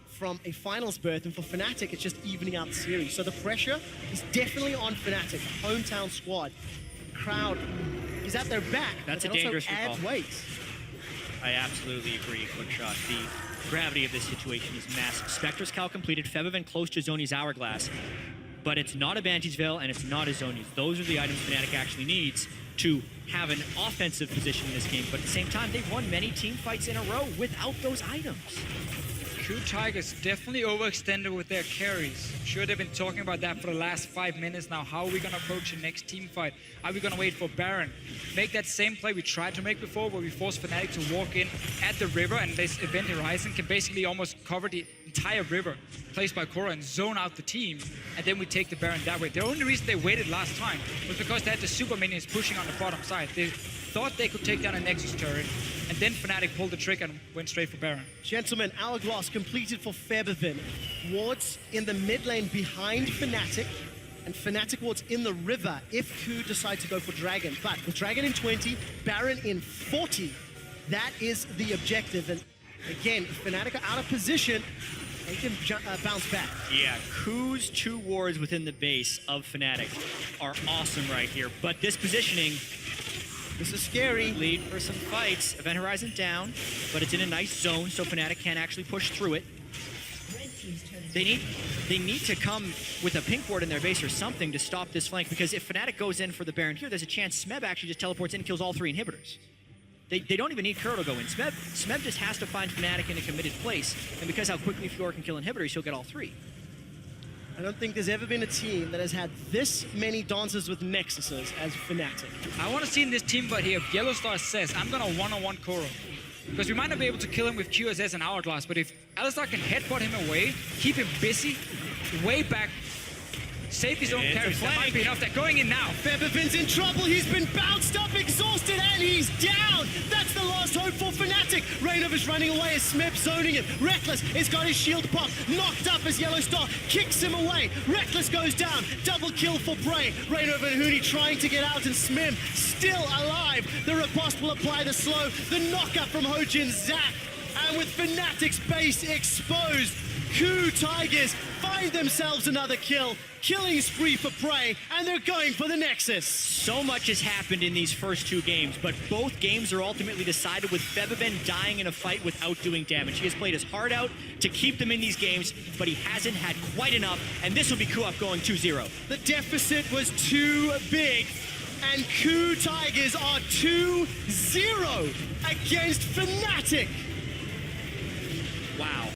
C: from a finals berth, and for Fnatic, it's just evening out the series. So the pressure is definitely on Fnatic, hometown squad. The crowd is at their back.
A: That's
C: but
A: a dangerous
C: also adds
A: recall.
C: weight.
A: I absolutely agree, Quickshot. The gravity of this situation is massive. Spectre's Cal completed, Febiven close to Zoni's Hourglass, but it's not a Banshee's Veil and it's not a Zoni's. Those are the items Fnatic actually needs to have an offensive position in this game, but at the same time, they've won many team fights in a row without those items.
B: KOO Tigers definitely overextended with their carries. I'm sure they've been talking about that for the last 5 minutes now. How are we going to approach the next team fight? Are we going to wait for Baron? Make that same play we tried to make before, where we force Fnatic to walk in at the river, and this Event Horizon can basically almost cover the entire river placed by KurO and zone out the team, and then we take the Baron that way. The only reason they waited last time was because they had the super minions pushing on the bottom side. They thought they could take down a Nexus turret, and then Fnatic pulled the trick and went straight for Baron.
C: Gentlemen, Hourglass completed for Febiven. Wards in the mid lane behind Fnatic, and Fnatic wards in the river if KOO decide to go for Dragon. But with Dragon in 20, Baron in 40, that is the objective. And again, if Fnatic are out of position, they can bounce back.
A: Yeah, KOO's 2 wards within the base of Fnatic are awesome right here, but this positioning
C: This is scary.
A: Lead for some fights. Event Horizon down, but it's in a nice zone, so Fnatic can't actually push through it. They need to come with a pink ward in their base or something to stop this flank, because if Fnatic goes in for the Baron here, there's a chance Smeb actually just teleports in and kills all 3 inhibitors. They don't even need KurO to go in. Smeb just has to find Fnatic in a committed place, and because how quickly Fiora can kill inhibitors, he'll get all 3.
C: I don't think there's ever been a team that has had this many dancers with Nexuses as Fnatic.
B: I want to see in this team but here if YellOwStar says, I'm going to one-on-one KurO. Because we might not be able to kill him with QSS and Hourglass, but if YellOwStar can headbutt him away, keep him busy, way back, save his own carries, that might be enough. They're going in now.
C: Febiven's in trouble. He's been bounced up, exhausted, and he's down. That's the last hope for Fnatic. Reignover's running away as Smeb zoning it. Rekkles has got his shield pop, knocked up as YellOwStar kicks him away. Rekkles goes down. Double kill for Bray. Reignover and Huni trying to get out, and Smeb still alive. The riposte will apply the slow. The knockup from Hojin, Zach. And with Fnatic's base exposed, KOO Tigers find themselves another kill. Killing spree for Prey, and they're going for the Nexus.
A: So much has happened in these first 2 games, but both games are ultimately decided with Febiven dying in a fight without doing damage. He has played his heart out to keep them in these games, but he hasn't had quite enough, and this will be KOO going 2-0.
C: The deficit was too big, and KOO Tigers are 2-0 against Fnatic.
A: Wow.